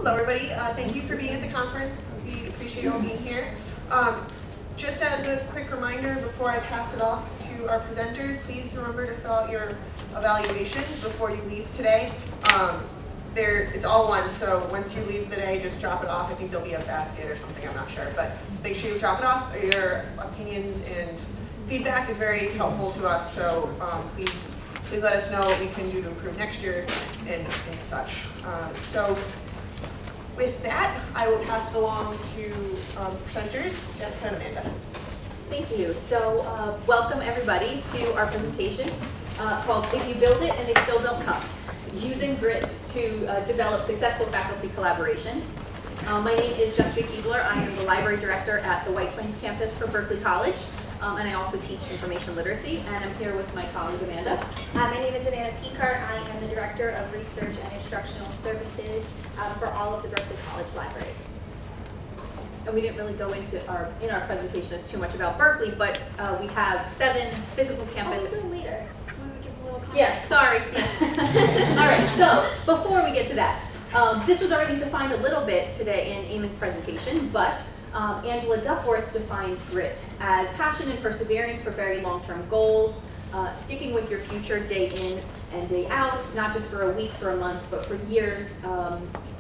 Hello everybody, thank you for being at the conference. We appreciate you all being here. Just as a quick reminder before I pass it off to our presenters, please remember to fill out your evaluations before you leave today. It's all one, so once you leave the day, just drop it off. I think there'll be a basket or something, I'm not sure, but make sure you drop it off. Your opinions and feedback is very helpful to us, so please let us know what we can do to improve next year and such. So with that, I will pass it along to presenters, Jessica and Amanda. Thank you. So welcome everybody to our presentation called If You Build It and They Still Don't Come, Using Grit to Develop Successful Faculty Collaborations. My name is Jessica Keebler. I am the Library Director at the White Plains campus for Berkeley College. And I also teach information literacy, and I'm here with my colleague Amanda. My name is Amanda Picard. I am the Director of Research and Instructional Services for all of the Berkeley College libraries. And we didn't really go into in our presentation too much about Berkeley, but we have 7 physical campuses. A little later. When we give a little context. Yeah, sorry. All right, so before we get to that, this was already defined a little bit today in Eamon's presentation, but Angela Duckworth defined grit as passion and perseverance for very long-term goals, sticking with your future day in and day out, not just for a week, for a month, but for years.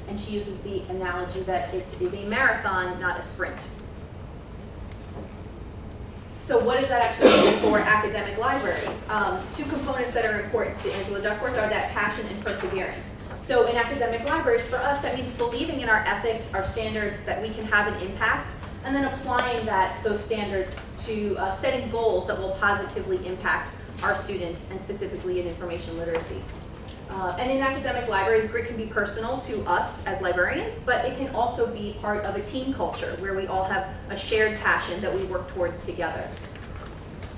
And she uses the analogy that it is a marathon, not a sprint. So what does that actually mean for academic libraries? 2 components that are important to Angela Duckworth are that passion and perseverance. So in academic libraries, for us, that means believing in our ethics, our standards, that we can have an impact, and then applying those standards to setting goals that will positively impact our students, and specifically in information literacy. And in academic libraries, grit can be personal to us as librarians, but it can also be part of a team culture where we all have a shared passion that we work towards together.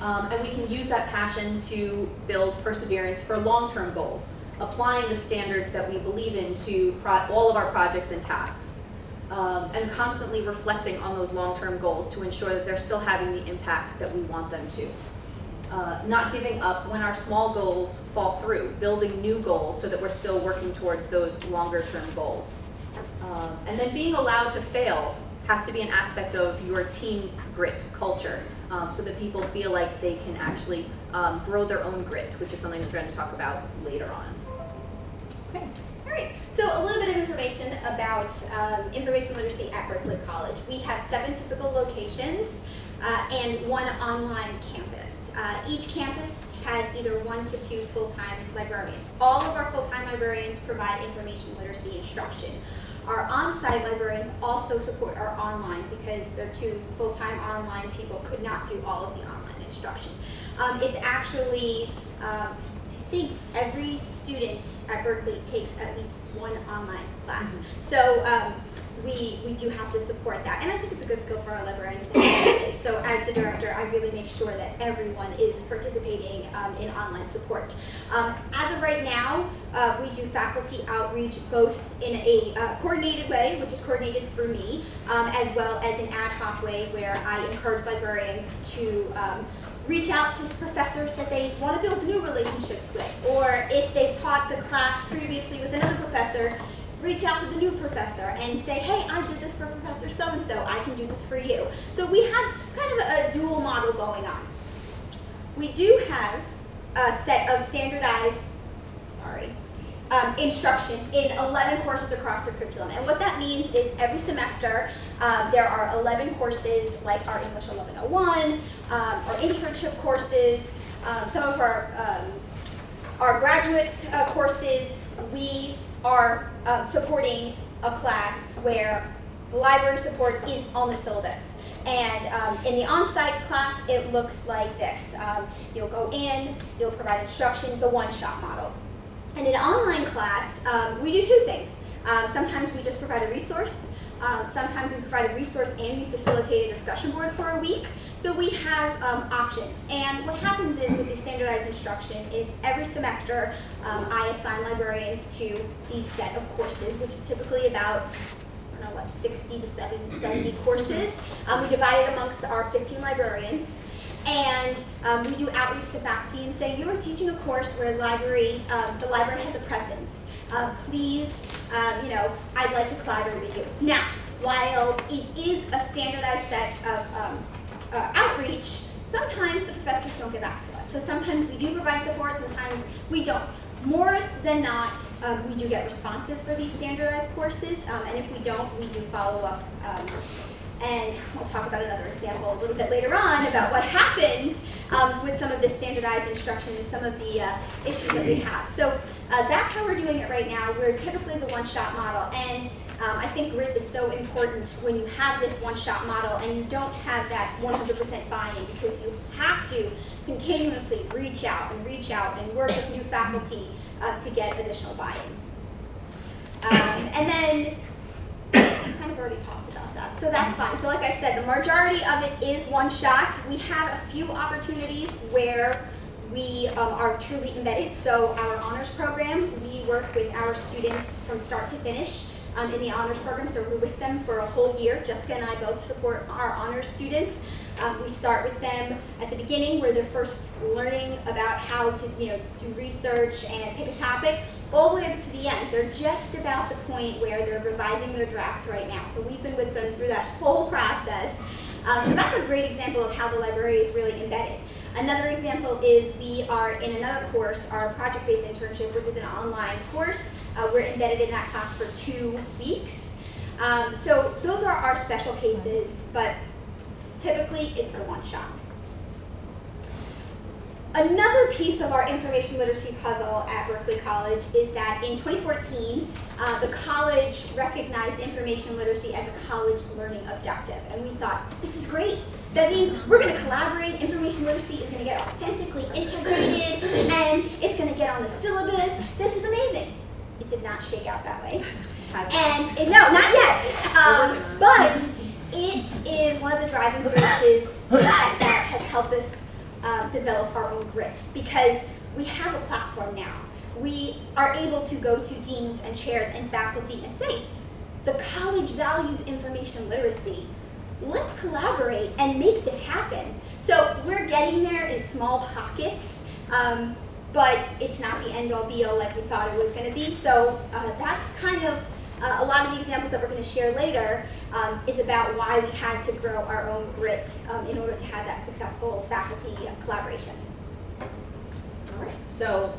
And we can use that passion to build perseverance for long-term goals, applying the standards that we believe in to all of our projects and tasks, and constantly reflecting on those long-term goals to ensure that they're still having the impact that we want them to. Not giving up when our small goals fall through, building new goals so that we're still working towards those longer-term goals. And then being allowed to fail has to be an aspect of your team grit culture, so that people feel like they can actually grow their own grit, which is something that we're going to talk about later on. Okay. All right, so a little bit of information about information literacy at Berkeley College. We have 7 physical locations and 1 online campus. Each campus has either 1 to 2 full-time librarians. All of our full-time librarians provide information literacy instruction. Our on-site librarians also support our online because their 2 full-time online people could not do all of the online instruction. It's actually I think every student at Berkeley takes at least 1 online class. So we do have to support that. And I think it's a good skill for our librarians to do. So as the director, I really make sure that everyone is participating in online support. As of right now, we do faculty outreach both in a coordinated way, which is coordinated through me, as well as an ad hoc way where I encourage librarians to reach out to professors that they want to build new relationships with, or if they've taught the class previously with another professor, reach out to the new professor and say, hey, I did this for Professor so-and-so, I can do this for you. So we have kind of a dual model going on. We do have a set of standardized, instruction in 11 courses across the curriculum. And what that means is every semester there are 11 courses like our English 1101, our internship courses, some of our graduate courses. We are supporting a class where library support is on the syllabus. And in the on-site class, it looks like this. You'll go in, you'll provide instruction, the one-shot model. In an online class, we do 2 things. Sometimes we just provide a resource. Sometimes we provide a resource and we facilitate a discussion board for a week. So we have options. And what happens is with the standardized instruction is every semester I assign librarians to these set of courses, which is typically about 60 to 70 courses. We divide it amongst our 15 librarians. And we do outreach to faculty and say, you are teaching a course where the library has a presence. Please I'd like to collaborate with you. Now, while it is a standardized set of outreach, sometimes the professors don't get back to us. So sometimes we do provide support, sometimes we don't. More than not, we do get responses for these standardized courses, and if we don't, we do follow up. And I'll talk about another example a little bit later on about what happens with some of this standardized instruction and some of the issues that we have. So that's how we're doing it right now. We're typically the one-shot model, and I think grit is so important when you have this one-shot model and you don't have that 100% buy-in, because you have to continuously reach out and work with new faculty to get additional buy-in. And then I kind of already talked about that, so that's fine. So like I said, the majority of it is one shot. We have a few opportunities where we are truly embedded. So our honors program, we work with our students from start to finish in the honors program, so we're with them for a whole year. Jessica and I both support our honors students. We start with them at the beginning where they're first learning about how to do research and pick a topic, all the way up to the end. They're just about the point where they're revising their drafts right now. So we've been with them through that whole process. So that's a great example of how the library is really embedded. Another example is we are in another course, our project-based internship, which is an online course. We're embedded in that class for 2 weeks. So those are our special cases, but typically it's the one shot. Another piece of our information literacy puzzle at Berkeley College is that in 2014, the college recognized information literacy as a college learning objective. And we thought, this is great. That means we're going to collaborate, information literacy is going to get authentically integrated, and it's going to get on the syllabus. This is amazing. It did not shake out that way. No, not yet. But it is one of the driving forces that has helped us develop our own grit, because we have a platform now. We are able to go to deans and chairs and faculty and say, the college values information literacy. Let's collaborate and make this happen. So we're getting there in small pockets, but it's not the end-all be-all like we thought it was going to be. So that's kind of a lot of the examples that we're going to share later is about why we had to grow our own grit in order to have that successful faculty collaboration. All right, so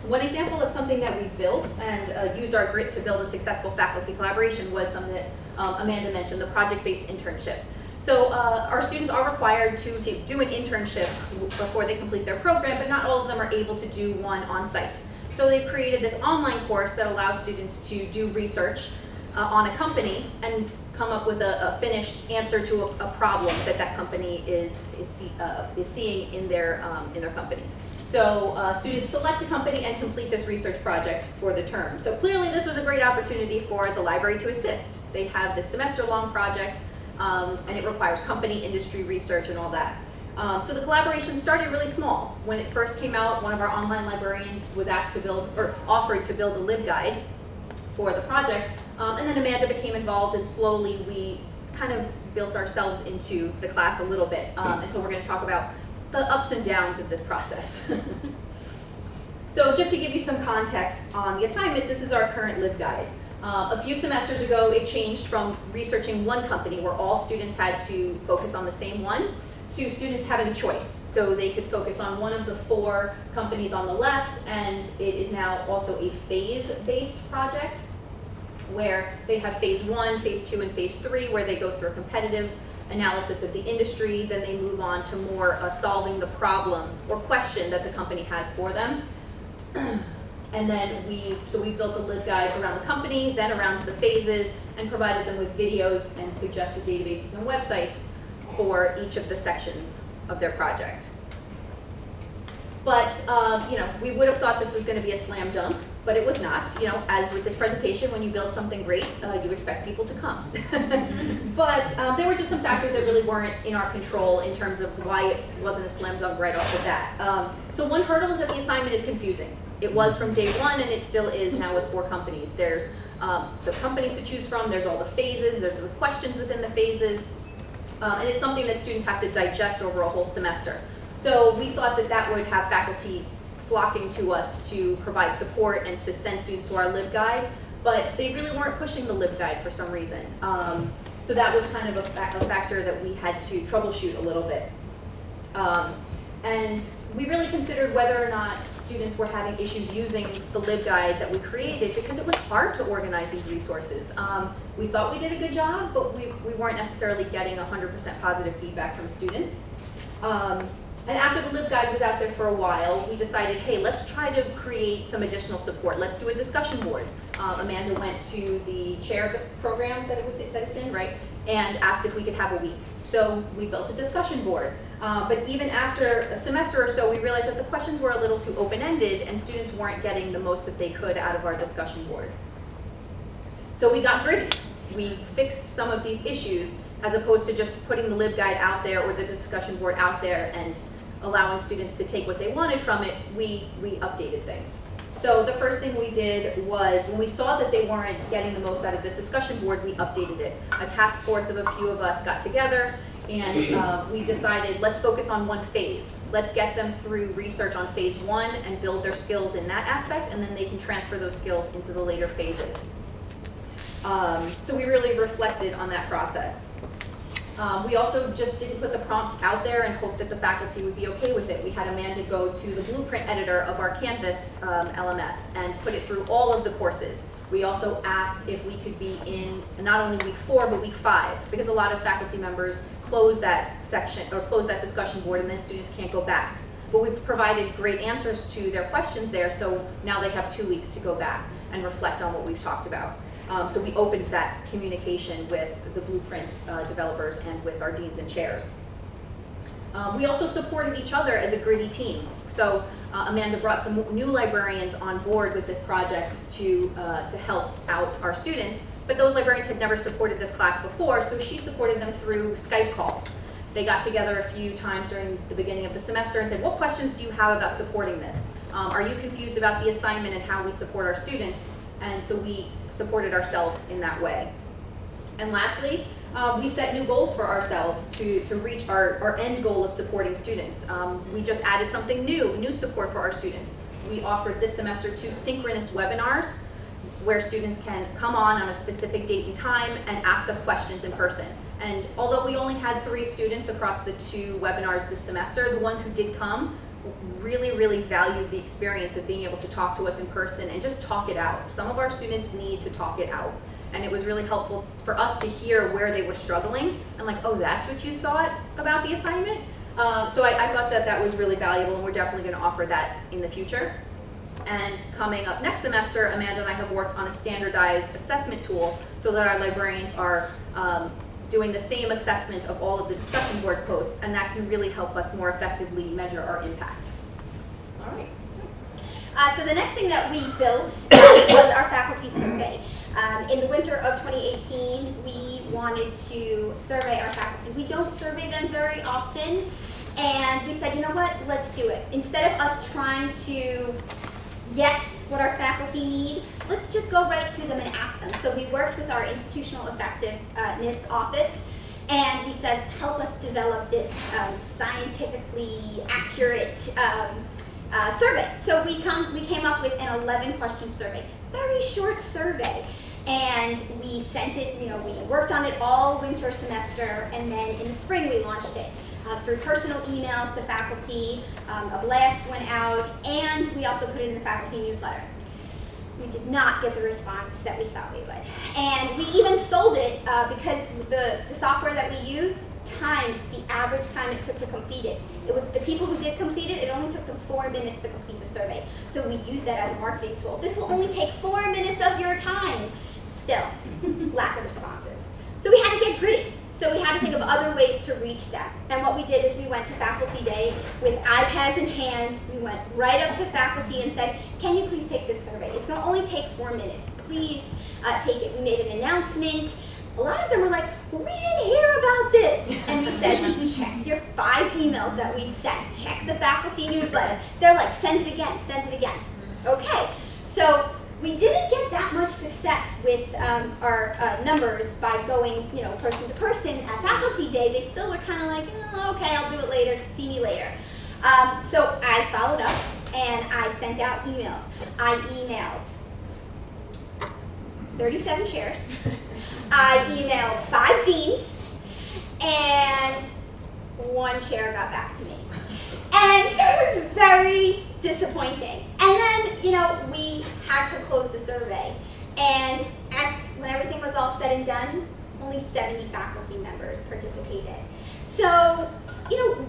one example of something that we built and used our grit to build a successful faculty collaboration was something that Amanda mentioned, the project-based internship. So our students are required to do an internship before they complete their program, but not all of them are able to do one on site. So they've created this online course that allows students to do research on a company and come up with a finished answer to a problem that company is seeing in their company. So students select a company and complete this research project for the term. So clearly this was a great opportunity for the library to assist. They have this semester-long project, and it requires company, industry, research, and all that. So the collaboration started really small. When it first came out, one of our online librarians was asked to build, or offered to build a LibGuide for the project, and then Amanda became involved, and slowly we kind of built ourselves into the class a little bit. And so we're going to talk about the ups and downs of this process. So just to give you some context on the assignment, this is our current LibGuide. A few semesters ago, it changed from researching one company where all students had to focus on the same one, to students having a choice. So they could focus on one of the 4 companies on the left, and it is now also a phase-based project where they have phase 1, phase 2, and phase 3, where they go through a competitive analysis of the industry, then they move on to more solving the problem or question that the company has for them. And then we built a LibGuide around the company, then around the phases, and provided them with videos and suggested databases and websites for each of the sections of their project. But we would have thought this was going to be a slam dunk, but it was not. As with this presentation, when you build something great, you expect people to come. But there were just some factors that really weren't in our control in terms of why it wasn't a slam dunk right off the bat. So one hurdle is that the assignment is confusing. It was from day one, and it still is now with 4 companies. There's the companies to choose from, there's all the phases, there's the questions within the phases, and it's something that students have to digest over a whole semester. So we thought that would have faculty flocking to us to provide support and to send students to our LibGuide but they really weren't pushing the LibGuide for some reason. So that was kind of a factor that we had to troubleshoot a little bit. And we really considered whether or not students were having issues using the LibGuide that we created, because it was hard to organize these resources. We thought we did a good job, but we weren't necessarily getting 100% positive feedback from students. And after the LibGuide was out there for a while, we decided, hey, let's try to create some additional support. Let's do a discussion board. Amanda went to the chair program that it's in, right? And asked if we could have a week. So we built a discussion board. But even after a semester or so, we realized that the questions were a little too open-ended and students weren't getting the most that they could out of our discussion board. So we got gritty. We fixed some of these issues as opposed to just putting the LibGuide out there or the discussion board out there and allowing students to take what they wanted from it. We updated things. So the first thing we did was, when we saw that they weren't getting the most out of this discussion board, we updated it. A task force of a few of us got together and we decided, let's focus on one phase. Let's get them through research on phase 1 and build their skills in that aspect, and then they can transfer those skills into the later phases. So we really reflected on that process. We also just didn't put the prompt out there and hope that the faculty would be okay with it. We had Amanda go to the blueprint editor of our Canvas LMS and put it through all of the courses. We also asked if we could be in not only week 4, but week 5, because a lot of faculty members close that section or close that discussion board and then students can't go back. But we've provided great answers to their questions there, so now they have 2 weeks to go back and reflect on what we've talked about. So we opened that communication with the blueprint developers and with our deans and chairs. We also supported each other as a gritty team. So Amanda brought some new librarians on board with this project to help out our students, but those librarians had never supported this class before, so she supported them through Skype calls. They got together a few times during the beginning of the semester and said, what questions do you have about supporting this? Are you confused about the assignment and how we support our students? And so we supported ourselves in that way. And lastly, we set new goals for ourselves to reach our end goal of supporting students. We just added something new support for our students. We offered this semester 2 synchronous webinars where students can come on a specific date and time and ask us questions in person. And although we only had 3 students across the 2 webinars this semester, the ones who did come really valued the experience of being able to talk to us in person and just talk it out. Some of our students need to talk it out. And it was really helpful for us to hear where they were struggling and like, oh, that's what you thought about the assignment? So I thought that was really valuable, and we're definitely going to offer that in the future. And coming up next semester, Amanda and I have worked on a standardized assessment tool so that our librarians are doing the same assessment of all of the discussion board posts, and that can really help us more effectively measure our impact. All right. So the next thing that we built was our faculty survey. In the winter of 2018, we wanted to survey our faculty. We don't survey them very often, and we said, you know what, let's do it. Instead of us trying to guess what our faculty need, let's just go right to them and ask them. So we worked with our institutional effectiveness office, and we said, help us develop this scientifically accurate survey. So we came up with an 11-question survey, very short survey, and we sent it. We worked on it all winter semester, and then in the spring we launched it through personal emails to faculty. A blast went out, and we also put it in the faculty newsletter. We did not get the response that we thought we would, and we even sold it because the software that we used timed the average time it took to complete it. It was the people who did complete it, it only took them 4 minutes to complete the survey. So we use that as a marketing tool. This will only take 4 minutes of your time. Still, lack of responses. So we had to get gritty. So we had to think of other ways to reach them. And what we did is we went to faculty day with iPads in hand. We went right up to faculty and said, can you please take this survey? It's gonna only take 4 minutes. Please take it. We made an announcement. A lot of them were like, we didn't hear about this. And we said, check your 5 emails that we've sent. Check the faculty newsletter. They're like, send it again, send it again. Okay, so we didn't get that much success with our numbers by going, person to person at faculty day. They still were kind of like, oh, okay, I'll do it later, see me later. So I followed up and I sent out emails. I emailed 37 chairs. I emailed 5 deans, and 1 chair got back to me. And so it was very disappointing. And then, we had to close the survey. And when everything was all said and done, only 70 faculty members participated. So,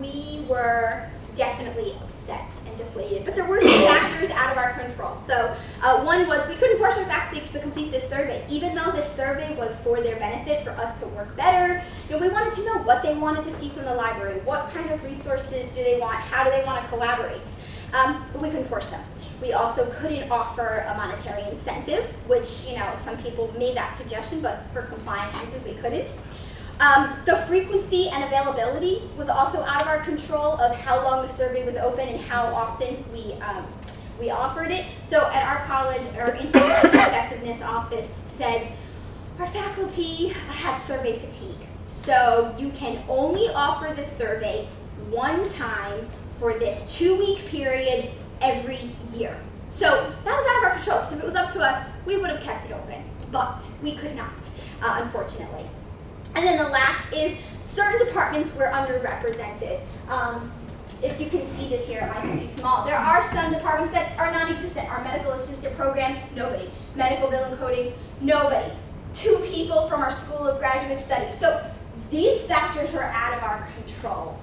we were definitely upset and deflated, but there were some factors out of our control. So one was we couldn't force our faculty to complete this survey. Even though this survey was for their benefit, for us to work better, we wanted to know what they wanted to see from the library, what kind of resources do they want, how do they want to collaborate. But we couldn't force them. We also couldn't offer a monetary incentive, which, some people made that suggestion, but for compliance reasons we couldn't. The frequency and availability was also out of our control of how long the survey was open and how often we offered it. So at our college, our Institute of Effectiveness office said, our faculty have survey fatigue. So you can only offer this survey 1 time for this 2-week period every year. So that was out of our control. So if it was up to us, we would have kept it open, but we could not, unfortunately. And then the last is certain departments were underrepresented. If you can see this here, it might be too small. There are some departments that are non-existent. Our medical assistant program, nobody. Medical billing coding, nobody. 2 people from our School of Graduate Studies. So these factors were out of our control.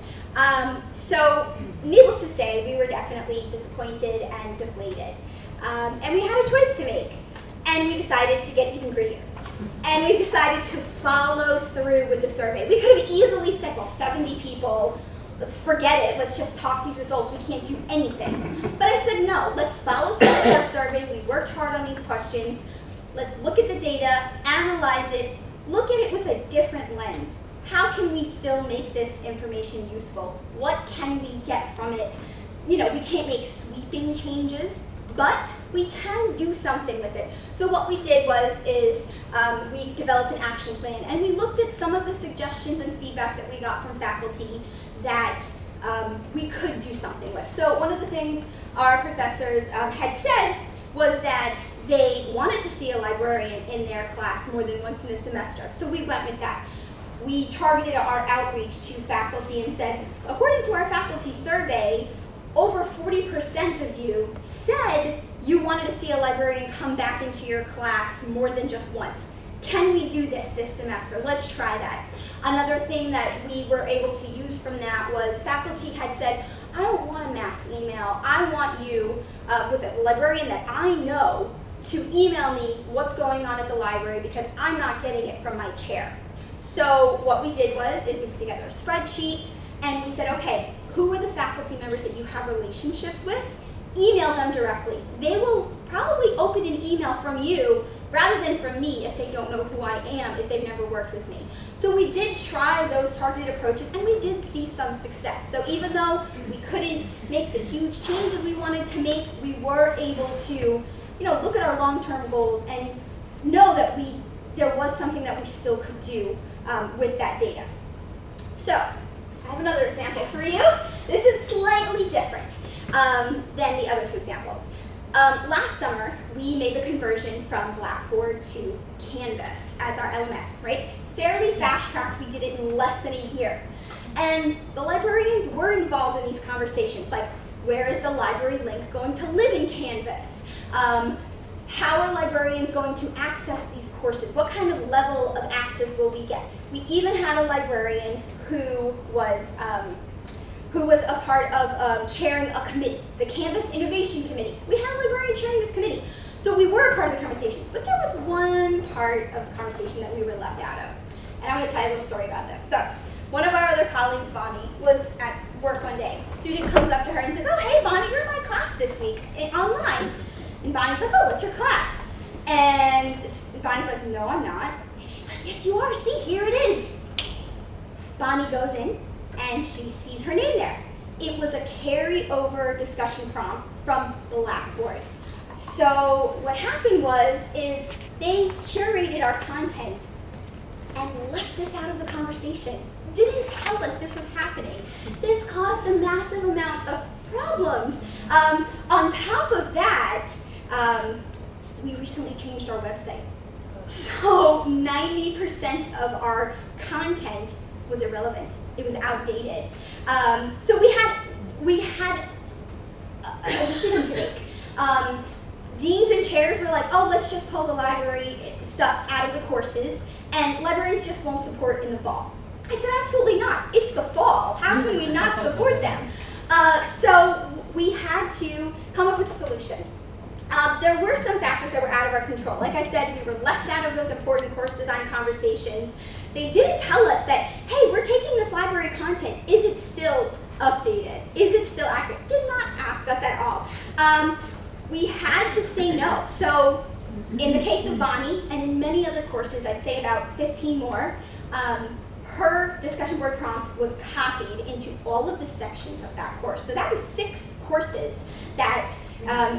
So needless to say, we were definitely disappointed and deflated. And we had a choice to make. And we decided to get even greedier. And we decided to follow through with the survey. We could have easily said, well, 70 people, let's forget it. Let's just toss these results. We can't do anything. But I said, no, let's follow through with our survey. We worked hard on these questions. Let's look at the data, analyze it, look at it with a different lens. How can we still make this information useful? What can we get from it? We can't make sweeping changes, but we can do something with it. So what we did is we developed an action plan, and we looked at some of the suggestions and feedback that we got from faculty that we could do something with. So one of the things our professors had said was that they wanted to see a librarian in their class more than once in a semester. So we went with that. We targeted our outreach to faculty and said, according to our faculty survey, over 40% of you said you wanted to see a librarian come back into your class more than just once. Can we do this semester? Let's try that. Another thing that we were able to use from that was faculty had said, I don't want a mass email. I want you, with a librarian that I know, to email me what's going on at the library because I'm not getting it from my chair. So what we did is we put together a spreadsheet and we said, okay, who are the faculty members that you have relationships with? Email them directly. They will probably open an email from you rather than from me if they don't know who I am, if they've never worked with me. So we did try those targeted approaches and we did see some success. So even though we couldn't make the huge changes we wanted to make, we were able to look at our long-term goals and know that there was something that we still could do with that data. So I have another example for you. This is slightly different than the other 2 examples. Last summer, we made the conversion from Blackboard to Canvas as our LMS, right? Fairly fast-tracked. We did it in less than a year. And the librarians were involved in these conversations, like where is the library link going to live in Canvas? How are librarians going to access these courses? What kind of level of access will we get? We even had a librarian who was a part of chairing a committee, the Canvas Innovation Committee. We had a librarian chairing this committee. So we were a part of the conversations, but there was one part of the conversation that we were left out of. And I'm gonna tell you a little story about this. So one of our other colleagues, Bonnie, was at work one day. A student comes up to her and says, oh, hey, Bonnie, you're in my class this week online. And Bonnie's like, oh, what's your class? And Bonnie's like, no, I'm not. And she's like, yes, you are. See, here it is. Bonnie goes in and she sees her name there. It was a carry-over discussion prompt from Blackboard. So what happened is they curated our content and left us out of the conversation. Didn't tell us this was happening. This caused a massive amount of problems. On top of that, we recently changed our website. So 90% of our content was irrelevant. It was outdated. So we had a decision to make. Deans and chairs were like, oh, let's just pull the library stuff out of the courses, and librarians just won't support in the fall. I said, absolutely not. It's the fall. How can we not support them? So we had to come up with a solution. There were some factors that were out of our control. Like I said, we were left out of those important course design conversations. They didn't tell us that, hey, we're taking this library content. Is it still updated? Is it still accurate? Did not ask us at all. We had to say no. So in the case of Bonnie, and in many other courses, I'd say about 15 more, her discussion board prompt was copied into all of the sections of that course. So that was 6 courses that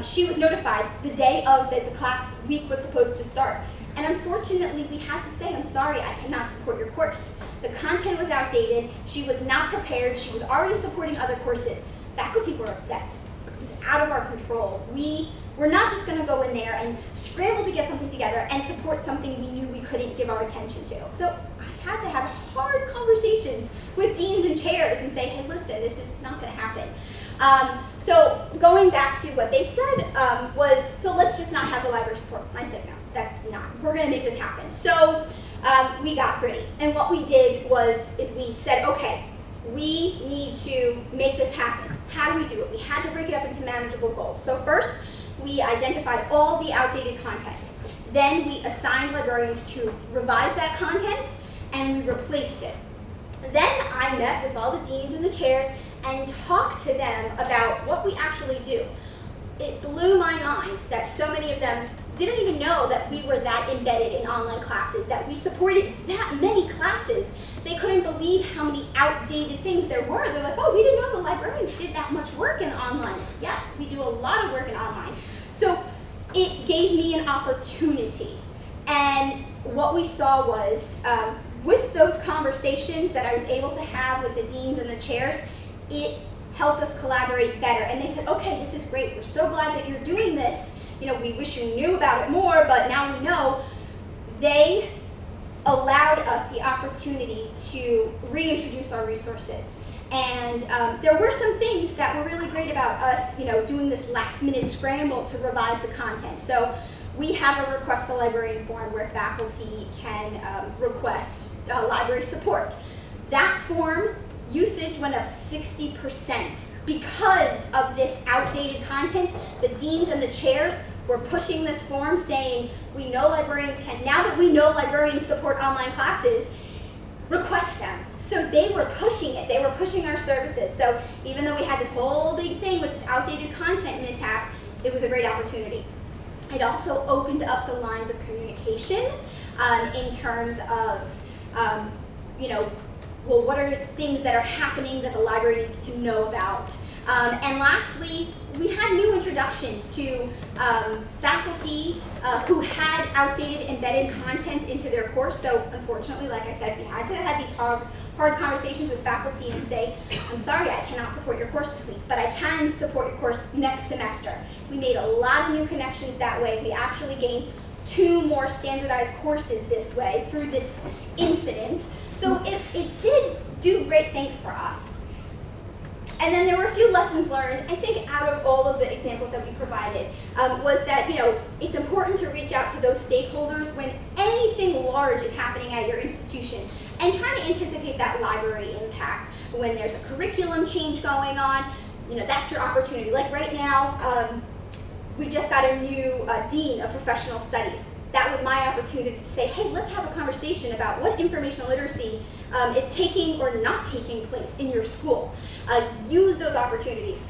she was notified the day of that the class week was supposed to start. And unfortunately, we had to say, I'm sorry, I cannot support your course. The content was outdated, she was not prepared, she was already supporting other courses. Faculty were upset. It was out of our control. We're not just gonna go in there and scramble to get something together and support something we knew we couldn't give our attention to. So I had to have hard conversations with deans and chairs and say, hey, listen, this is not gonna happen. So going back to what they said was, so let's just not have the library support. I said, no, that's not, we're gonna make this happen. So we got gritty. And what we did is we said, okay, we need to make this happen. How do we do it? We had to break it up into manageable goals. So first, we identified all the outdated content. Then we assigned librarians to revise that content, and we replaced it. Then I met with all the deans and the chairs and talked to them about what we actually do. It blew my mind that so many of them didn't even know that we were that embedded in online classes, that we supported that many classes. They couldn't believe how many outdated things there were. They're like, oh, we didn't know the librarians did that much work in online. Yes, we do a lot of work in online. So it gave me an opportunity. And what we saw was, with those conversations that I was able to have with the deans and the chairs, it helped us collaborate better. And they said, okay, this is great. We're so glad that you're doing this. You know, we wish you knew about it more, but now we know. They allowed us the opportunity to reintroduce our resources. And there were some things that were really great about us, you know, doing this last-minute scramble to revise the content. So we have a request a librarian form where faculty can request library support. That form usage went up 60% because of this outdated content. The deans and the chairs were pushing this form saying, we know librarians can, now that we know librarians support online classes, request them. So they were pushing it, they were pushing our services. So even though we had this whole big thing with this outdated content mishap, it was a great opportunity. It also opened up the lines of communication in terms of, you know, well, what are things that are happening that the library needs to know about? And lastly, we had new introductions to faculty who had outdated embedded content into their course. So unfortunately, like I said, we had to have these hard conversations with faculty and say, I'm sorry, I cannot support your course this week, but I can support your course next semester. We made a lot of new connections that way. We actually gained 2 more standardized courses this way through this incident. So it did do great things for us. And then there were a few lessons learned, I think, out of all of the examples that we provided, was that, you know, it's important to reach out to those stakeholders when anything large is happening at your institution and trying to anticipate that library impact. When there's a curriculum change going on, you know, that's your opportunity. Like right now, we just got a new dean of professional studies. That was my opportunity to say, hey, let's have a conversation about what informational literacy is taking or not taking place in your school. Use those opportunities.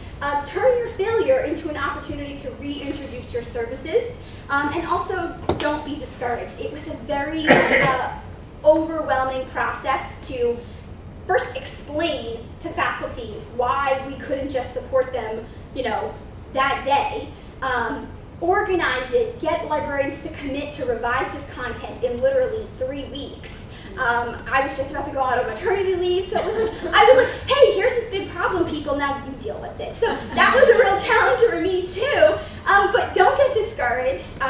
Turn your failure into an opportunity to reintroduce your services. And also, don't be discouraged. It was a very overwhelming process to first explain to faculty why we couldn't just support them, you know, that day. Organize it, get librarians to commit to revise this content in literally 3 weeks. I was just about to go out on maternity leave, so I was like, hey, here's this big problem, people, now you deal with it. So that was a real challenge for me too, but don't get discouraged.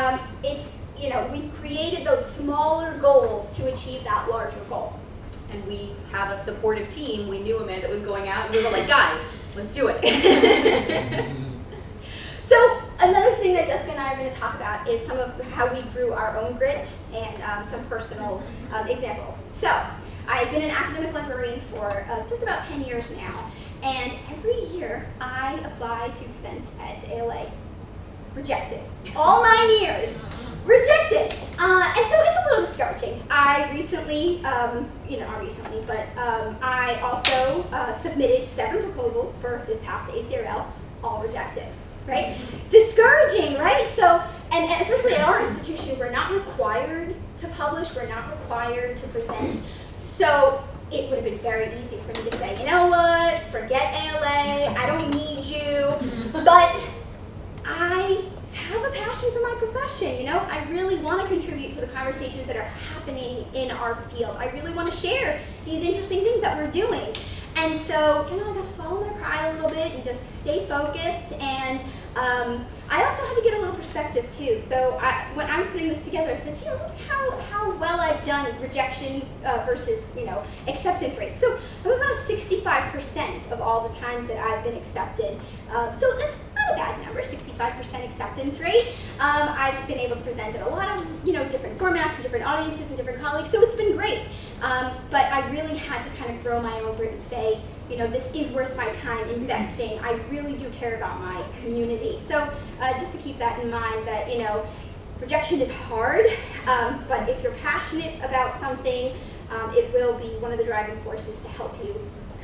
we created those smaller goals to achieve that larger goal. And we have a supportive team. We knew Amanda was going out, and we were like, guys, let's do it. So another thing that Jessica and I are going to talk about is some of how we grew our own grit and some personal examples. So I've been an academic librarian for just about 10 years now, and every year I apply to present at ALA. Rejected. All 9 years. Rejected. And so it's a little discouraging. I recently, not recently, but I also submitted 7 proposals for this past ACRL, all rejected, right? Discouraging, right? So, and especially at our institution, we're not required to publish, we're not required to present. So it would have been very easy for me to say, you know what, forget ALA, I don't need you, but I have a passion for my profession, I really want to contribute to the conversations that are happening in our field. I really want to share these interesting things that we're doing. And so, I got to swallow my pride a little bit and just stay focused. And I also had to get a little perspective too. So when I was putting this together, I said, look how well I've done rejection versus, acceptance rate. So I'm about 65% of all the times that I've been accepted. So that's not a bad number, 65% acceptance rate. I've been able to present at a lot of, different formats and different audiences and different colleagues. So it's been great. But I really had to kind of grow my own grit and say, this is worth my time investing. I really do care about my community. So just to keep that in mind that, rejection is hard, but if you're passionate about something, it will be one of the driving forces to help you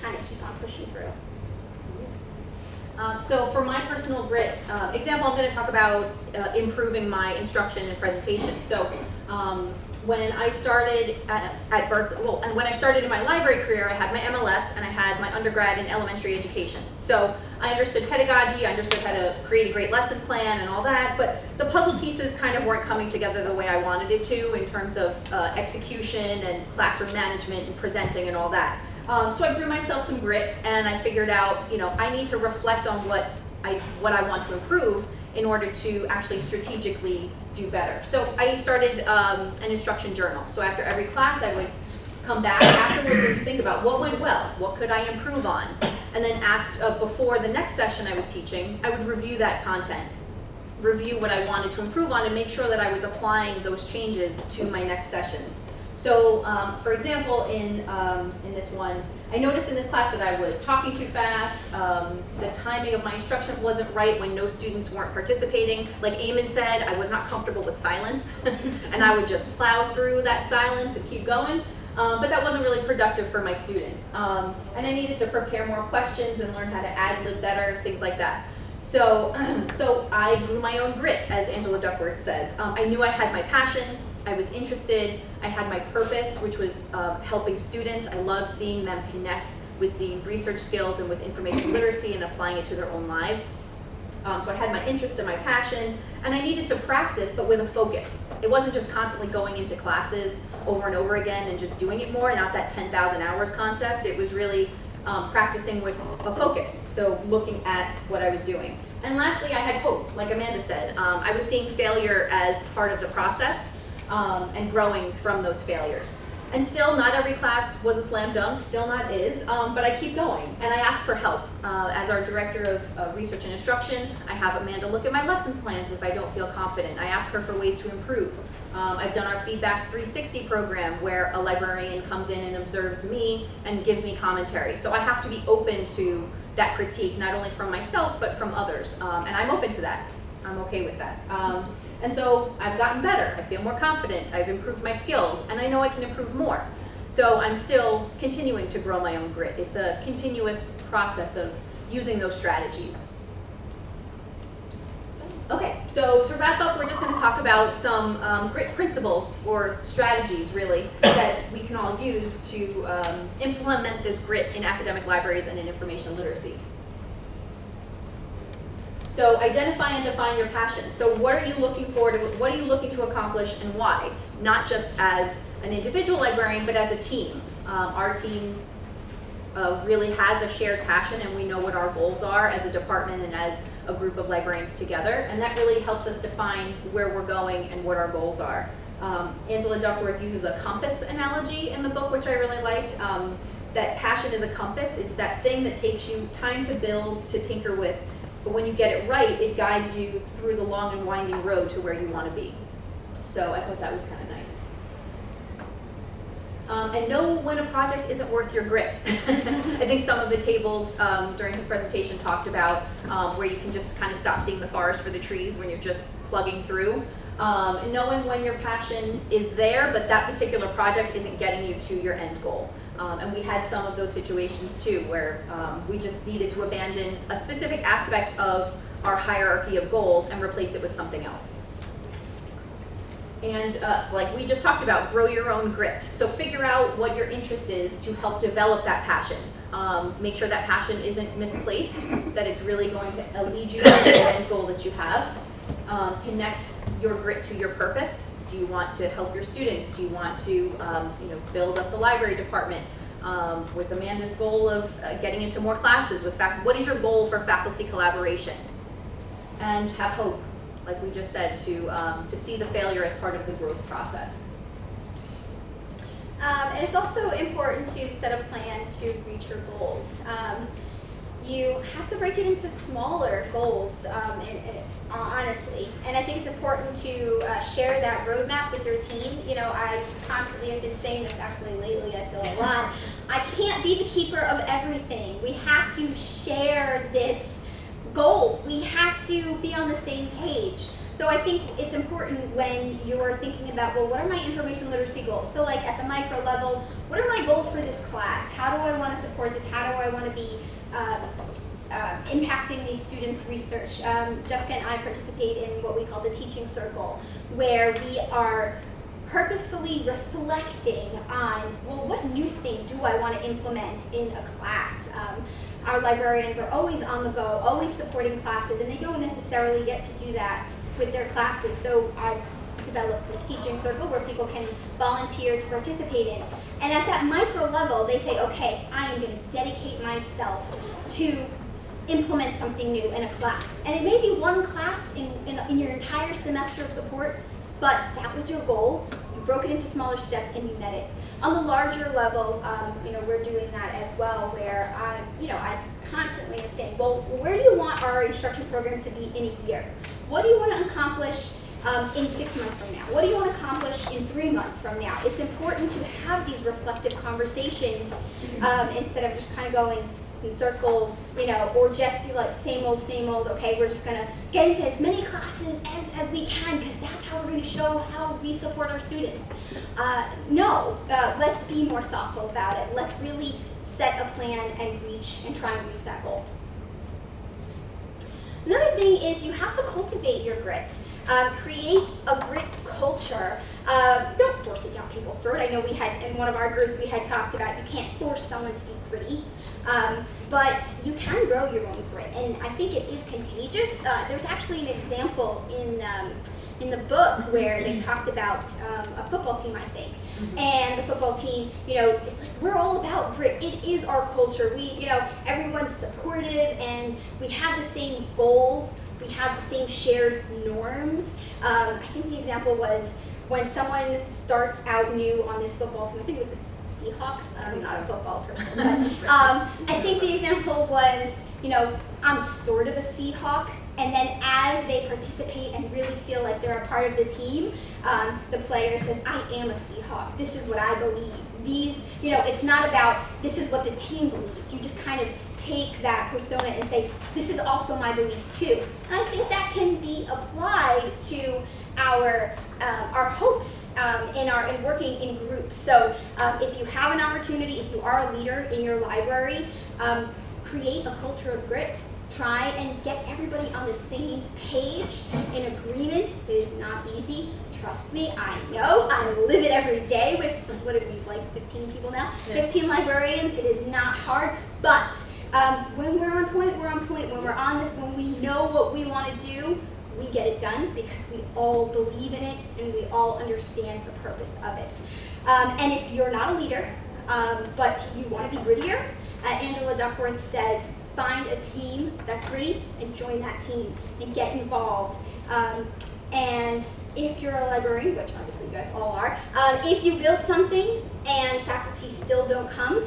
kind of keep on pushing through. So for my personal grit example, I'm going to talk about improving my instruction and presentation. So when I started at Berkeley, and when I started in my library career, I had my MLS and I had my undergrad in elementary education. So I understood pedagogy, I understood how to create a great lesson plan and all that, but the puzzle pieces kind of weren't coming together the way I wanted it to in terms of execution and classroom management and presenting and all that. So I grew myself some grit, and I figured out, I need to reflect on what I want to improve in order to actually strategically do better. So I started an instruction journal. So after every class, I would come back afterwards and think about what went well, what could I improve on, and then before the next session I was teaching, I would review that content, review what I wanted to improve on, and make sure that I was applying those changes to my next sessions. So, for example, in this one, I noticed in this class that I was talking too fast, the timing of my instruction wasn't right when no students weren't participating. Like Eamon said, I was not comfortable with silence, and I would just plow through that silence and keep going, but that wasn't really productive for my students. And I needed to prepare more questions and learn how to ad-lib better, things like that. So I grew my own grit, as Angela Duckworth says. I knew I had my passion. I was interested, I had my purpose, which was helping students. I love seeing them connect with the research skills and with information literacy and applying it to their own lives. So I had my interest and my passion, and I needed to practice, but with a focus. It wasn't just constantly going into classes over and over again and just doing it more, not that 10,000 hours concept. It was really practicing with a focus, so looking at what I was doing. And lastly, I had hope, like Amanda said. I was seeing failure as part of the process, and growing from those failures. And still, not every class was a slam dunk, still not is, but I keep going. And I ask for help. As our director of research and instruction, I have Amanda look at my lesson plans if I don't feel confident. I ask her for ways to improve. I've done our Feedback 360 program where a librarian comes in and observes me and gives me commentary. So I have to be open to that critique, not only from myself, but from others. And I'm open to that. I'm okay with that. And so I've gotten better. I feel more confident. I've improved my skills, and I know I can improve more. So I'm still continuing to grow my own grit. It's a continuous process of using those strategies. Okay, so to wrap up, we're just going to talk about some grit principles or strategies, really, that we can all use to implement this grit in academic libraries and in information literacy. So identify and define your passion. So what are you looking for? What are you looking to accomplish, and why? Not just as an individual librarian, but as a team. Our team really has a shared passion, and we know what our goals are as a department and as a group of librarians together, and that really helps us define where we're going and what our goals are. Angela Duckworth uses a compass analogy in the book, which I really liked. That passion is a compass. It's that thing that takes you time to build, to tinker with, but when you get it right, it guides you through the long and winding road to where you want to be. So I thought that was kind of nice. And know when a project isn't worth your grit. I think some of the tables during his presentation talked about where you can just kind of stop seeing the forest for the trees when you're just plugging through. And knowing when your passion is there, but that particular project isn't getting you to your end goal. And we had some of those situations too, where we just needed to abandon a specific aspect of our hierarchy of goals and replace it with something else. And like we just talked about, grow your own grit. So figure out what your interest is to help develop that passion. Make sure that passion isn't misplaced, that it's really going to lead you to the end goal that you have. Connect your grit to your purpose. Do you want to help your students? Do you want to build up the library department? With Amanda's goal of getting into more classes with what is your goal for faculty collaboration? And have hope, like we just said, to see the failure as part of the growth process. And it's also important to set a plan to reach your goals. You have to break it into smaller goals, honestly. And I think it's important to share that roadmap with your team. I constantly have been saying this actually lately, I feel a lot. I can't be the keeper of everything. We have to share this goal. We have to be on the same page. So I think it's important when you're thinking about, well, what are my information literacy goals? So like at the micro level, what are my goals for this class? How do I want to support this? How do I want to be impacting these students' research? Jessica and I participate in what we call the teaching circle, where we are purposefully reflecting on, well, what new thing do I want to implement in a class? Our librarians are always on the go, always supporting classes, and they don't necessarily get to do that with their classes. So I've developed this teaching circle where people can volunteer to participate in. And at that micro level, they say, okay, I am going to dedicate myself to implement something new in a class. And it may be one class in your entire semester of support, but that was your goal. You broke it into smaller steps and you met it. On the larger level, we're doing that as well, where I constantly am saying, well, where do you want our instruction program to be in a year? What do you want to accomplish in 6 months from now? What do you want to accomplish in 3 months from now? It's important to have these reflective conversations instead of just kind of going in circles, or just do like same old, okay, we're just going to get into as many classes as we can because that's how we're going to show how we support our students. Let's be more thoughtful about it. Let's really set a plan and try and reach that goal. Another thing is you have to cultivate your grit. Create a grit culture. Don't force it down people's throat. I know we had, in one of our groups, we had talked about you can't force someone to be gritty, but you can grow your own grit, and I think it is contagious. There's actually an example in the book where they talked about a football team, I think. And the football team, it's like we're all about grit. It is our culture. We, everyone's supportive, and we have the same goals. We have the same shared norms. I think the example was when someone starts out new on this football team. I think it was the Seahawks. I'm not a football person, but I think the example was, I'm sort of a Seahawk. And then as they participate and really feel like they're a part of the team, the player says, I am a Seahawk. This is what I believe. It's not about this is what the team believes. You just kind of take that persona and say, this is also my belief too. And I think that can be applied to our hopes in working in groups. So if you have an opportunity, if you are a leader in your library, create a culture of grit. Try and get everybody on the same page in agreement. It is not easy. Trust me, I know. I live it every day with, what are we, like 15 people now? Yeah. 15 librarians. It is not hard, but when we're on point, we're on point. When we know what we want to do, we get it done because we all believe in it and we all understand the purpose of it. And if you're not a leader, but you want to be grittier, Angela Duckworth says, find a team that's gritty and join that team and get involved. And if you're a librarian, which obviously you guys all are, if you build something and faculty still don't come,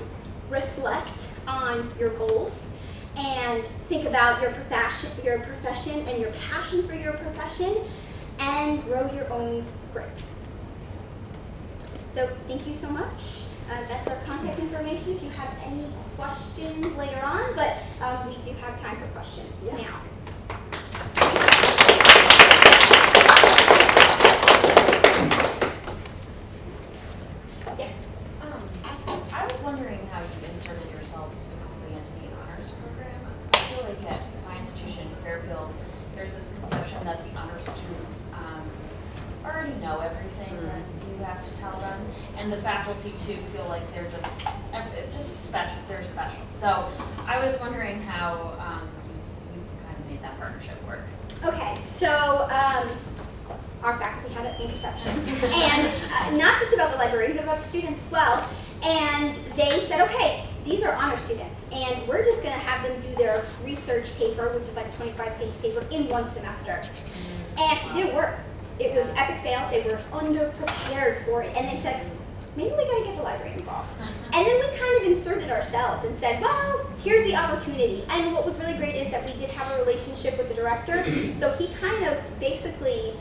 reflect on your goals and think about your profession and your passion for your profession, and grow your own grit. So thank you so much. That's our contact information if you have any questions later on, but we do have time for questions now. I was wondering how you inserted yourself specifically into the honors program. I feel like at my institution, Fairfield, there's this conception that the honors students already know everything that you have to tell them, and the faculty too feel like they're just special. They're special. So I was wondering how you've kind of made that partnership work. Okay, so our faculty had that same perception, and not just about the librarian, but about the students as well. And they said, okay, these are honor students, and we're just going to have them do their research paper, which is like a 25-page paper, in one semester. And it didn't work. It was epic fail. They were underprepared for it, and they said, maybe we got to get the library involved. And then we kind of inserted ourselves and said, well, here's the opportunity. And what was really great is that we did have a relationship with the director, so he kind of basically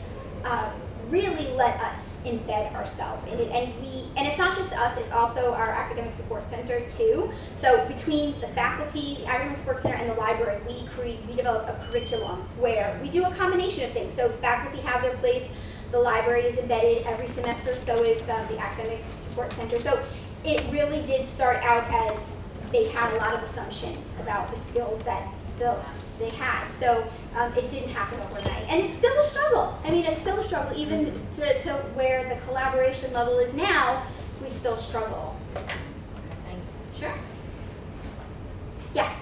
really let us embed ourselves in it. And it's not just us, it's also our academic support center too. So between the faculty, the academic support center, and the library, we developed a curriculum where we do a combination of things. So faculty have their place, the library is embedded every semester, so is the academic support center. So it really did start out as they had a lot of assumptions about the skills that they had. So it didn't happen overnight. And it's still a struggle. I mean, it's still a struggle. Even to where the collaboration level is now, we still struggle. Thank you. Sure. Yeah.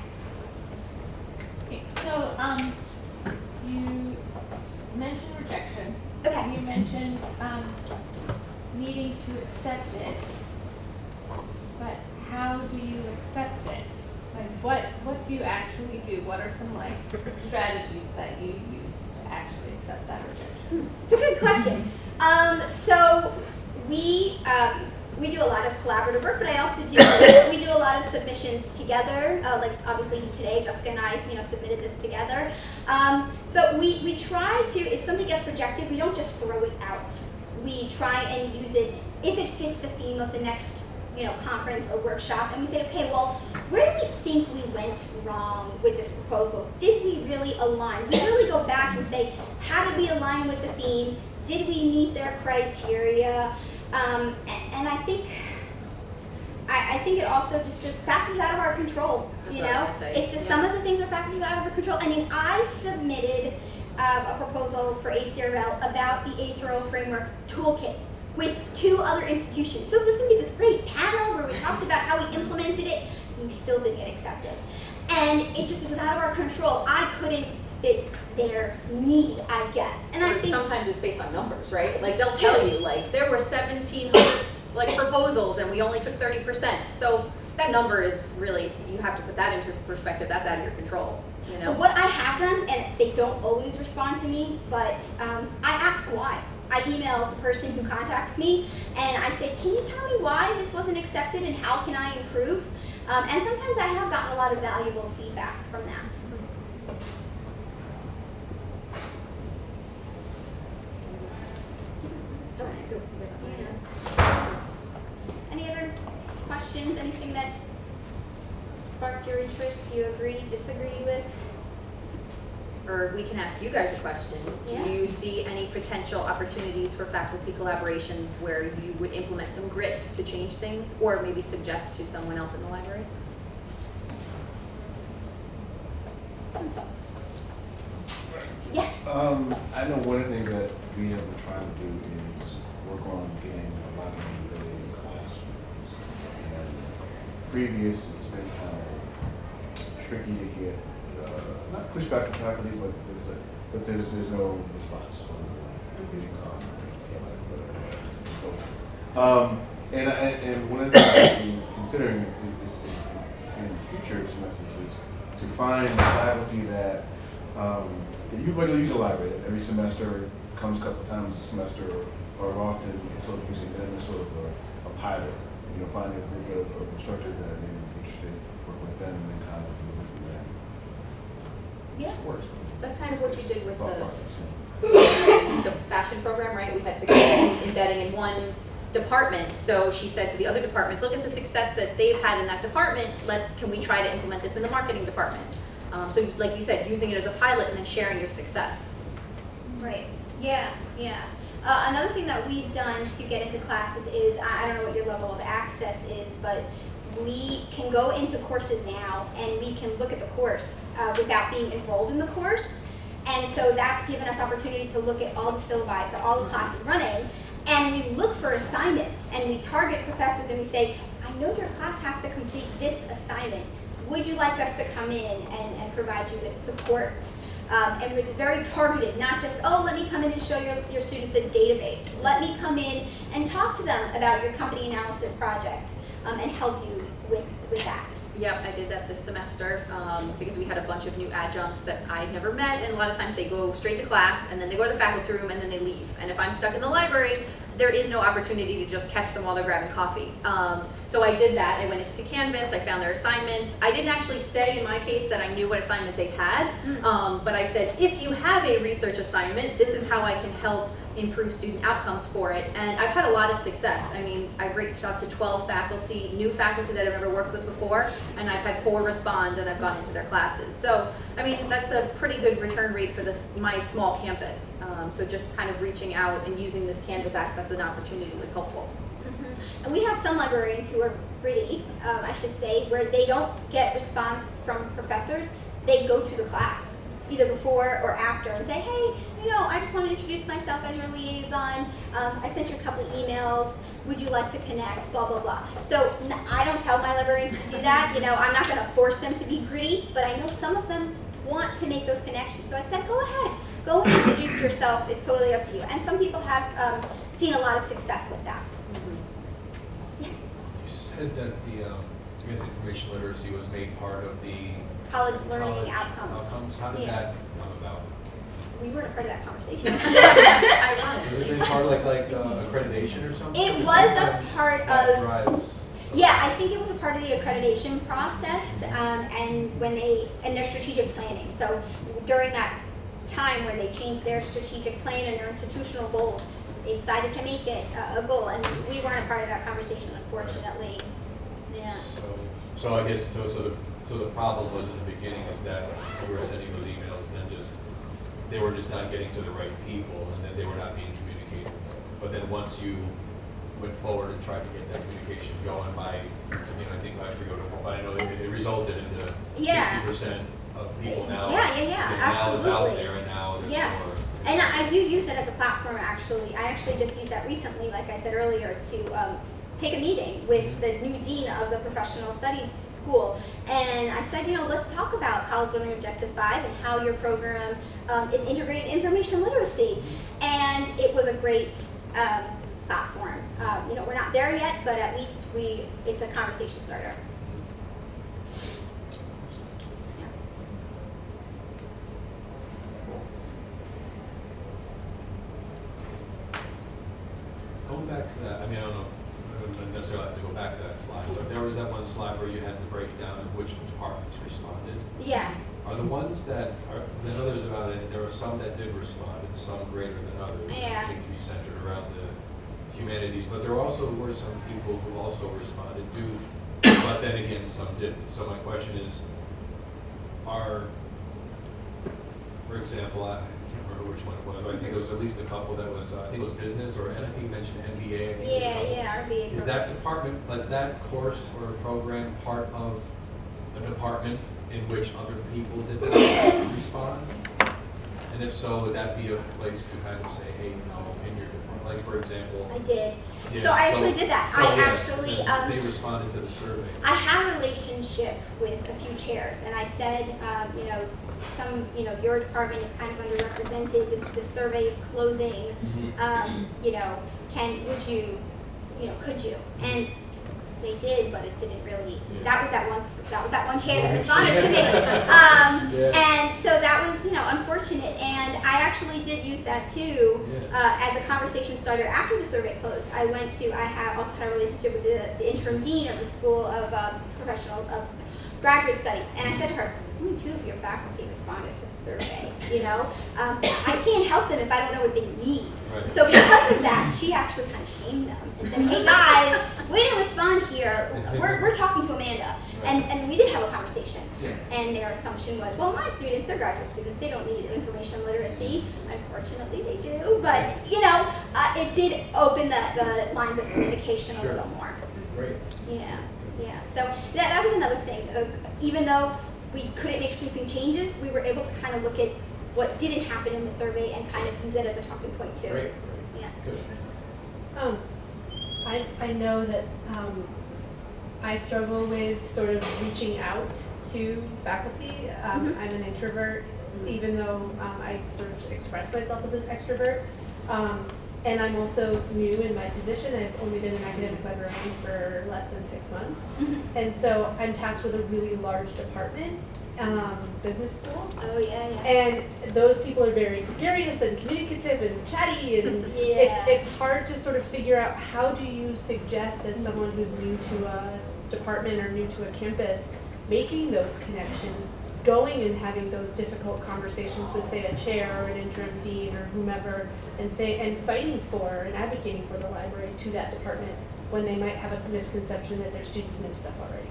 Okay, so you mentioned rejection. Okay. You mentioned needing to accept it, but how do you accept it? Like, what do you actually do? What are some strategies that you use to actually accept that rejection? It's a good question. So we do a lot of collaborative work, but I also we do a lot of submissions together. Like obviously today, Jessica and I, submitted this together. But we try to, if something gets rejected, we don't just throw it out. We try and use it if it fits the theme of the next conference or workshop, and we say, okay, well, where do we think we went wrong with this proposal? Did we really align? We really go back and say, how did we align with the theme? Did we meet their criteria? And I think it also just is factors out of our control. It's just some of the things are factors out of our control. I mean, I submitted a proposal for ACRL about the ACRL framework toolkit with 2 other institutions. So there's going to be this great panel where we talked about how we implemented it, and we still didn't get accepted. And it was out of our control. I couldn't fit their need, I guess. And I think sometimes it's based on numbers, right? Like they'll tell you, like there were 1,700 proposals and we only took 30%. So that number is really, you have to put that into perspective. That's out of your control. What I have done, and they don't always respond to me, but I ask why. I email the person who contacts me and I say, can you tell me why this wasn't accepted and how can I improve? And sometimes I have gotten a lot of valuable feedback from that. Any other questions? Anything that sparked your interest, you agreed, disagreed with? Or we can ask you guys a question. Yeah. Do you see any potential opportunities for faculty collaborations where you would implement some grit to change things, or maybe suggest to someone else in the library? Yeah. I know one of the things that we have been trying to do is work on getting a lot of people in classrooms. And previous, it's been kind of tricky to get, not pushback from faculty, but there's no response from getting and one of the things that we're considering is in future semesters is to find faculty that, you regularly use the library every semester, comes a couple times a semester, or often sort of using them as sort of a pilot, finding a group of instructors that may be interested, work with them, and then kind of move from there. Yeah. It works. That's kind of what you did with Thought process, the fashion program, right? We've had success in embedding in one department. So she said to the other departments, look at the success that they've had in that department. Can we try to implement this in the marketing department? So like you said, using it as a pilot and then sharing your success. Right. Yeah. Another thing that we've done to get into classes is, I don't know what your level of access is, but we can go into courses now and we can look at the course without being enrolled in the course. And so that's given us opportunity to look at all the syllabi for all the classes running. And we look for assignments and we target professors and we say, I know your class has to complete this assignment. Would you like us to come in and provide you with support? And it's very targeted, not just, oh, let me come in and show your students the database. Let me come in and talk to them about your company analysis project and help you with that. Yep, I did that this semester because we had a bunch of new adjuncts that I had never met, and a lot of times they go straight to class and then they go to the faculty room and then they leave. And if I'm stuck in the library, there is no opportunity to just catch them while they're grabbing coffee. So I did that. I went into Canvas, I found their assignments. I didn't actually say in my case that I knew what assignment they had, but I said, if you have a research assignment, this is how I can help improve student outcomes for it. And I've had a lot of success. I mean, I've reached out to 12 faculty, new faculty that I've never worked with before, and I've had 4 respond and I've gone into their classes. So, I mean, that's a pretty good return rate for my small campus. So just kind of reaching out and using this Canvas access as an opportunity was helpful. And we have some librarians who are gritty, I should say, where they don't get response from professors. They go to the class, either before or after, and say, hey, I just want to introduce myself as your liaison. I sent you a couple emails. Would you like to connect? Blah, blah, blah. So I don't tell my librarians to do that. I'm not going to force them to be gritty, but I know some of them want to make those connections. So I said, go ahead. Go and introduce yourself. It's totally up to you. And some people have seen a lot of success with that. You said that the information literacy was made part of the College learning outcomes. How did that come about? We weren't a part of that conversation. Was it part of like accreditation or something? It Or was a sometimes part that of, drives something? yeah, I think it was a part of the accreditation process and their strategic planning. So during that time where they changed their strategic plan and their institutional goals, they decided to make it a goal, and we weren't a part of that conversation, unfortunately. Yeah. So I guess so the problem was in the beginning is that you were sending those emails and then they were just not getting to the right people, and then they were not being communicated. But then once you went forward and tried to get that communication going by, I think I forget what, but I know it resulted in the 60% of people now. Yeah, Now it's absolutely. out there, and now there's more. And I do use it as a platform, actually. I actually just used that recently, like I said earlier, to take a meeting with the new dean of the professional studies school. And I said, let's talk about College Learning Objective 5 and how your program is integrated information literacy. And it was a great platform. We're not there yet, but at least it's a conversation starter. Going back to that, I don't know, I don't necessarily have to go back to that slide, but there was that one slide where you had the breakdown of which departments responded. Yeah. Are the ones that are, the others about it, there were some that did respond, and some greater than others. Yeah. It seemed to be centered around the humanities, but there also were some people who also responded, but then again, some didn't. So my question is, for example, I can't remember which one it was, but I think there was at least a couple that was, I think it was business, and I think you mentioned MBA. Yeah, RBA. Is that department, is that course or program part of a department in which other people did not respond? And if so, would that be a place to kind of say, hey, no, in your department, like for example? I did. Yeah, So I actually did that. They responded to the survey. I had a relationship with a few chairs, and I said, your department is kind of underrepresented. This survey is closing. Mm-hmm. Could you? And they did, but it didn't really. Yeah. That was that one chair that responded to me. And so that was, unfortunate. And I actually did use that too as a conversation starter after the survey closed. I also had a relationship with the interim dean of the School of Graduate Studies, and I said to her, only 2 of your faculty responded to the survey. I can't help them if I don't know what they need. Right. So because of that, she actually kind of shamed them and said, hey guys, we didn't respond here. We're talking to Amanda. And we did have a conversation. Yeah. And their assumption was, well, my students, they're graduate students, they don't need information literacy. Unfortunately, they do. But, it did open the lines of communication a little more. Great. Yeah. So that was another thing. Even though we couldn't make sweeping changes, we were able to kind of look at what didn't happen in the survey and kind of use it as a talking point too. Great. Yeah. Good. I know that I struggle with sort of reaching out to faculty. I'm an introvert, even though I sort of express myself as an extrovert. And I'm also new in my position. I've only been an academic librarian for less than 6 months. And so I'm tasked with a really large department, business school. Oh, yeah. And those people are very gregarious and communicative and chatty, and it's hard to sort of figure out how do you suggest, as someone who's new to a department or new to a campus, making those connections, going and having those difficult conversations with, say, a chair or an interim dean or whomever, and fighting for and advocating for the library to that department when they might have a misconception that their students know stuff already.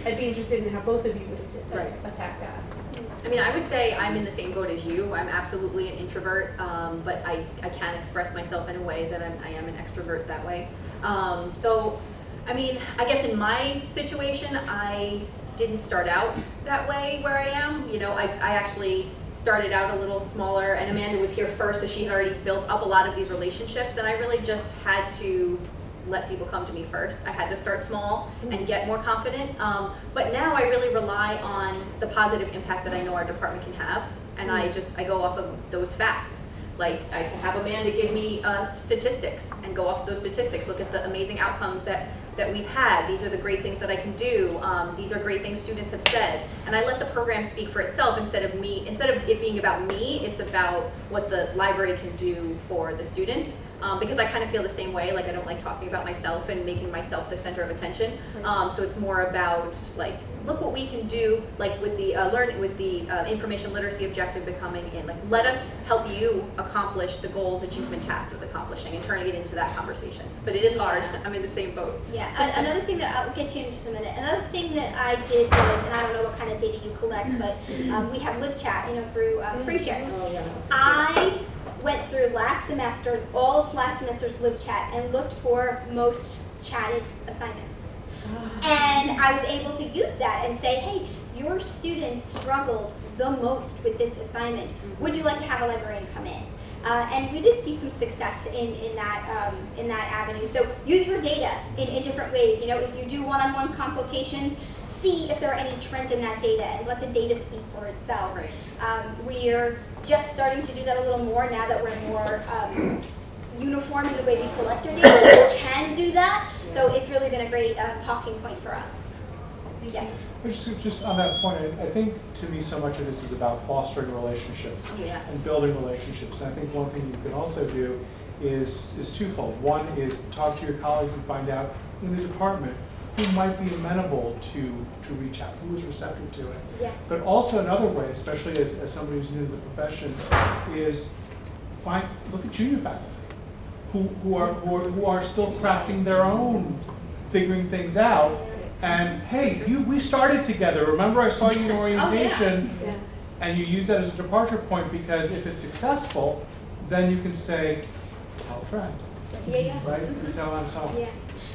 I'd be interested in how both of you would attack that. I mean, I would say I'm in the same boat as you. I'm absolutely an introvert, but I can express myself in a way that I am an extrovert that way. So, I mean, I guess in my situation, I didn't start out that way where I am. I actually started out a little smaller, and Amanda was here first, so she had already built up a lot of these relationships, and I really just had to let people come to me first. I had to start small and get more confident, but now I really rely on the positive impact that I know our department can have, and I go off of those facts. Like, I can have Amanda give me statistics and go off of those statistics, look at the amazing outcomes that we've had. These are the great things that I can do. These are great things students have said. And I let the program speak for itself instead of it being about me, it's about what the library can do for the students. Because I kind of feel the same way, like I don't like talking about myself and making myself the center of attention. So it's more about, like, look what we can do, like with the information literacy objective becoming in, like, let us help you accomplish the goals that you've been tasked with accomplishing and turning it into that conversation. But it is hard. I'm in the same boat. Yeah. Another thing that I'll get to in just a minute. Another thing that I did was, and I don't know what kind of data you collect, but we have live chat, through SpringShare. I went through all of last semester's live chat and looked for most chatted assignments. And I was able to use that and say, hey, your students struggled the most with this assignment. Would you like to have a librarian come in? And we did see some success in that avenue. So use your data in different ways. If you do one-on-one consultations, see if there are any trends in that data and let the data speak for itself. Right. We're just starting to do that a little more now that we're more uniform in the way we collect our data. So we can do that. So it's really been a great talking point for us. Yes. Just on that point, I think to me so much of this is about fostering relationships Yes. and building relationships. And I think one thing you can also do is twofold. One is talk to your colleagues and find out in the department who might be amenable to reach out, who is receptive to it. Yeah. But also another way, especially as somebody who's new to the profession, is look at junior faculty who are still crafting their own, figuring things out. And hey, we started together. Remember, I saw you in orientation, and you use that as a departure point, because if it's successful, then you can say, tell a friend. Yeah. Right? And so on and so on. Yeah.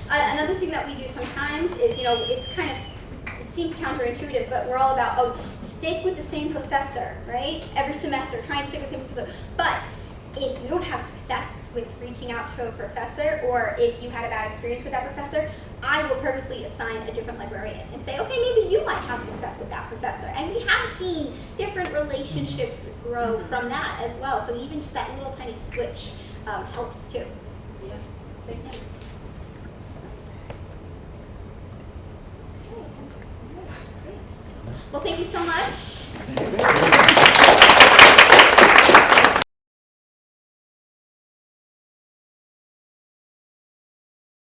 Another thing that we do sometimes is, it seems counterintuitive, but we're all about, stick with the same professor, right? Every semester, trying to stick with the same professor. But if you don't have success with reaching out to a professor, or if you had a bad experience with that professor, I will purposely assign a different librarian and say, okay, maybe you might have success with that professor. And we have seen different relationships grow from that as well. So even just that little tiny switch helps too. Yeah. Well, thank you so much.